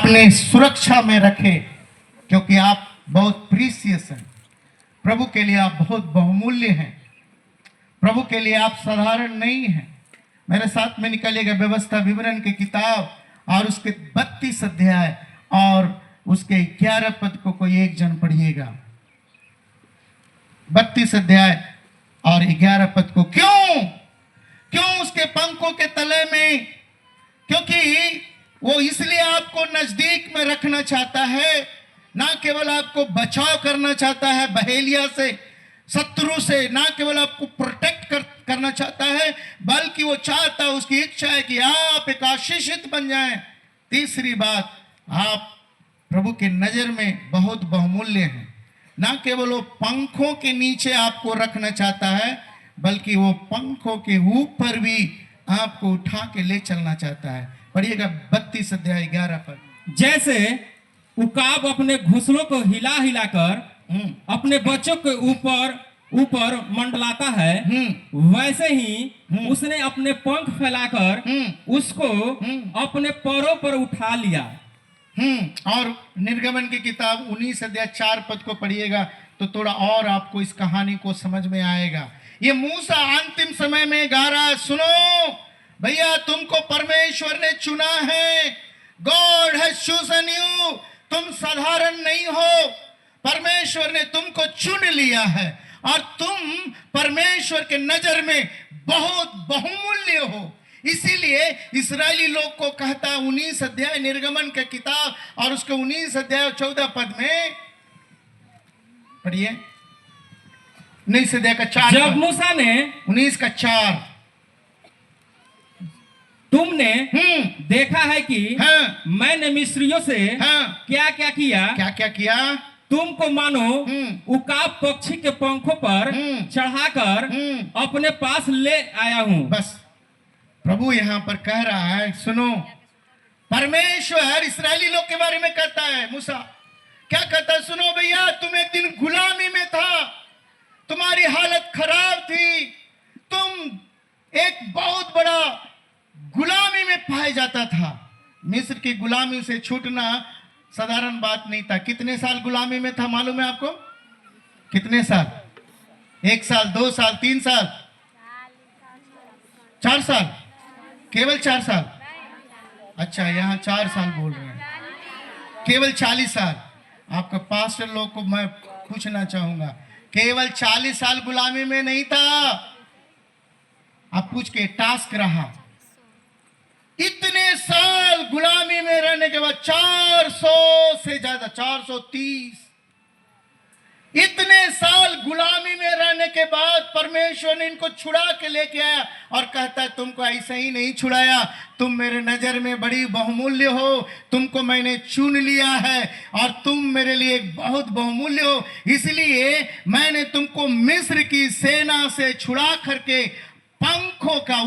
अपने सुरक्षा में रखें, क्योंकि आप बहुत प्रीसियस हैं। प्रभु के लिए आप बहुत बहुमूल्य हैं। प्रभु के लिए आप साधारण नहीं हैं। मेरे साथ में निकलिएगा व्यवस्था विवरण की किताब और उसके 32 अध्याय और उसके 11 पद को कोई एक जन पढ़िएगा। 32 अध्याय और 11 पद को। क्यों उसके पंखों के तले में? क्योंकि वो इसलिए आपको नजदीक में रखना चाहता है, ना केवल आपको बचाव करना चाहता है बहेलिया से, शत्रु से, ना केवल आपको प्रोटेक्ट करना चाहता है, बल्कि वो चाहता है, उसकी इच्छा है कि आप एक आशीषित बन जाएं। तीसरी बात, आप प्रभु के नजर में बहुत बहुमूल्य हैं। ना केवल वो पंखों के नीचे आपको रखना चाहता है, बल्कि वो पंखों के ऊपर भी आपको उठा के ले चलना चाहता है। पढ़िएगा 32 अध्याय 11 पद। जैसे उकाब अपने घोंसलों को हिला हिला कर अपने बच्चों के ऊपर मंडलाता है, वैसे ही उसने अपने पंख फैलाकर उसको अपने पैरों पर उठा लिया। और निर्गमन की किताब 19 अध्याय 4 पद को पढ़िएगा तो थोड़ा और आपको इस कहानी को समझ में आएगा। ये मूसा अंतिम समय में गा रहा है, सुनो भैया, तुमको परमेश्वर ने चुना है। God has chosen you. तुम साधारण नहीं हो। परमेश्वर ने तुमको चुन लिया है और तुम परमेश्वर के नजर में बहुत बहुमूल्य हो। इसीलिए इस्राएली लोग को कहता है 19 अध्याय निर्गमन की किताब और उसके 19 अध्याय 14 पद में पढ़िए। 19 अध्याय का 4 जब मूसा ने 19 का 4, तुमने देखा है कि मैंने मिस्रियों से क्या क्या किया, तुमको मानो उकाब पक्षी के पंखों पर चढ़ाकर अपने पास ले आया हूं। बस प्रभु यहां पर कह रहा है, सुनो, परमेश्वर इस्राएली लोग के बारे में कहता है। मूसा क्या कहता है? सुनो भैया, तुम एक दिन गुलामी में था, तुम्हारी हालत खराब थी, तुम एक बहुत बड़ा गुलामी में पाया जाता था। मिस्र की गुलामी से छूटना साधारण बात नहीं था। कितने साल गुलामी में था मालूम है आपको? कितने साल? 1 साल, 2 साल, 3 साल, 4 साल? केवल 4 साल? अच्छा, यहाँ 4 साल बोल रहे हैं। केवल 40 साल। आपका पास्टर लोग को मैं पूछना चाहूंगा, केवल 40 साल गुलामी में नहीं था। आप पूछ के टास्क रहा। इतने साल गुलामी में रहने के बाद 400 से ज्यादा, 430, इतने साल गुलामी में रहने के बाद परमेश्वर ने इनको छुड़ा के लेके आया और कहता है, तुमको ऐसा ही नहीं छुड़ाया, तुम मेरे नजर में बड़ी बहुमूल्य हो, तुमको मैंने चुन लिया है और तुम मेरे लिए बहुत बहुमूल्य हो। इसलिए मैंने तुमको मिस्र की सेना से छुड़ा करके पंखों का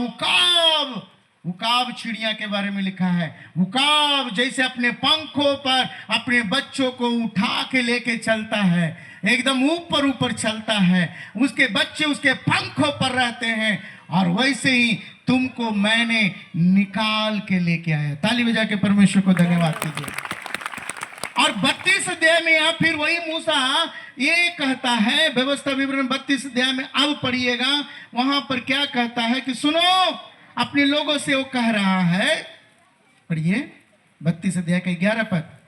उकाब चिड़िया के बारे में लिखा है। उकाब जैसे अपने पंखों पर अपने बच्चों को उठा के लेके चलता है, एकदम ऊपर ऊपर चलता है, उसके बच्चे उसके पंखों पर रहते हैं, और वैसे ही तुमको मैंने निकाल के लेके आया। ताली बजा के परमेश्वर को धन्यवाद कीजिए। और 32 अध्याय में या फिर वही मूसा ये कहता है, व्यवस्था विवरण 32 अध्याय में अब पढ़िएगा, वहां पर क्या कहता है कि सुनो, अपने लोगों से वो कह रहा है। पढ़िए 32 अध्याय का 11 पद।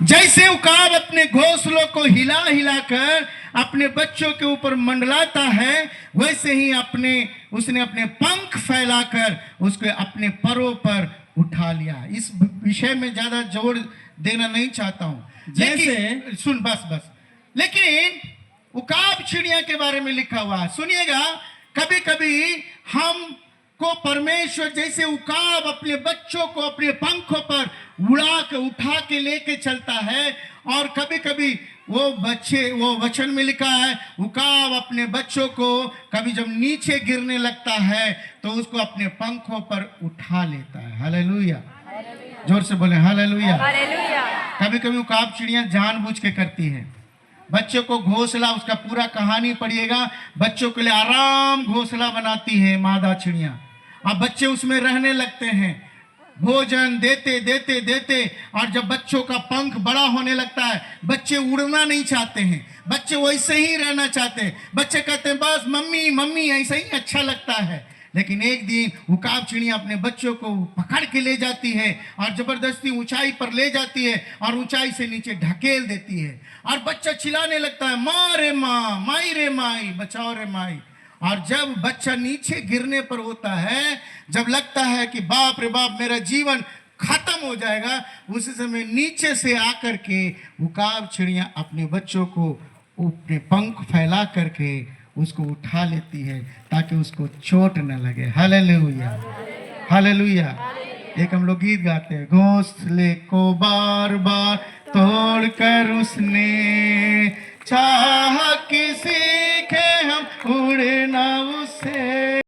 जैसे उकाब अपने घोंसलों को हिला हिला कर अपने बच्चों के ऊपर मंडलाता है, वैसे ही उसने अपने पंख फैलाकर उसको अपने परों पर उठा लिया। इस विषय में ज्यादा जोर देना नहीं चाहता हूं। जैसे सुन, बस लेकिन उकाब चिड़िया के बारे में लिखा हुआ है, सुनिएगा। कभी कभी हम को परमेश्वर जैसे उकाब अपने बच्चों को अपने पंखों पर उड़ा के उठा के लेके चलता है, और कभी कभी वो वचन में लिखा है, उकाब अपने बच्चों को कभी जब नीचे गिरने लगता है तो उसको अपने पंखों पर उठा लेता है। हालेलुया, जोर से बोले हालेलुया। कभी कभी उकाब चिड़िया जानबूझ के करती है। बच्चों को घोंसला, उसका पूरा कहानी पढ़िएगा, बच्चों के लिए आराम घोंसला बनाती है मादा चिड़िया, अब बच्चे उसमें रहने लगते हैं, भोजन देते देते देते, और जब बच्चों का पंख बड़ा होने लगता है, बच्चे उड़ना नहीं चाहते हैं, बच्चे वैसे ही रहना चाहते हैं। बच्चे कहते हैं बस मम्मी मम्मी ऐसा ही अच्छा लगता है। लेकिन एक दिन उकाब चिड़िया अपने बच्चों को पकड़ के ले जाती है और जबरदस्ती ऊंचाई पर ले जाती है और ऊंचाई से नीचे ढकेल देती है, और बच्चा चिल्लाने लगता है माँ रे माँ, माई रे माई, बचाओ रे माई। और जब बच्चा नीचे गिरने पर होता है, जब लगता है कि बाप रे बाप मेरा जीवन खत्म हो जाएगा, उसी समय नीचे से आकर के उकाब चिड़िया अपने बच्चों को अपने पंख फैला करके उसको उठा लेती है ताकि उसको चोट न लगे। Hallelujah, hallelujah. एक हम लोग गीत गाते हैं, घोंसले को बार बार तोड़कर उसने चाहा कि सीखे हम उड़ना उससे।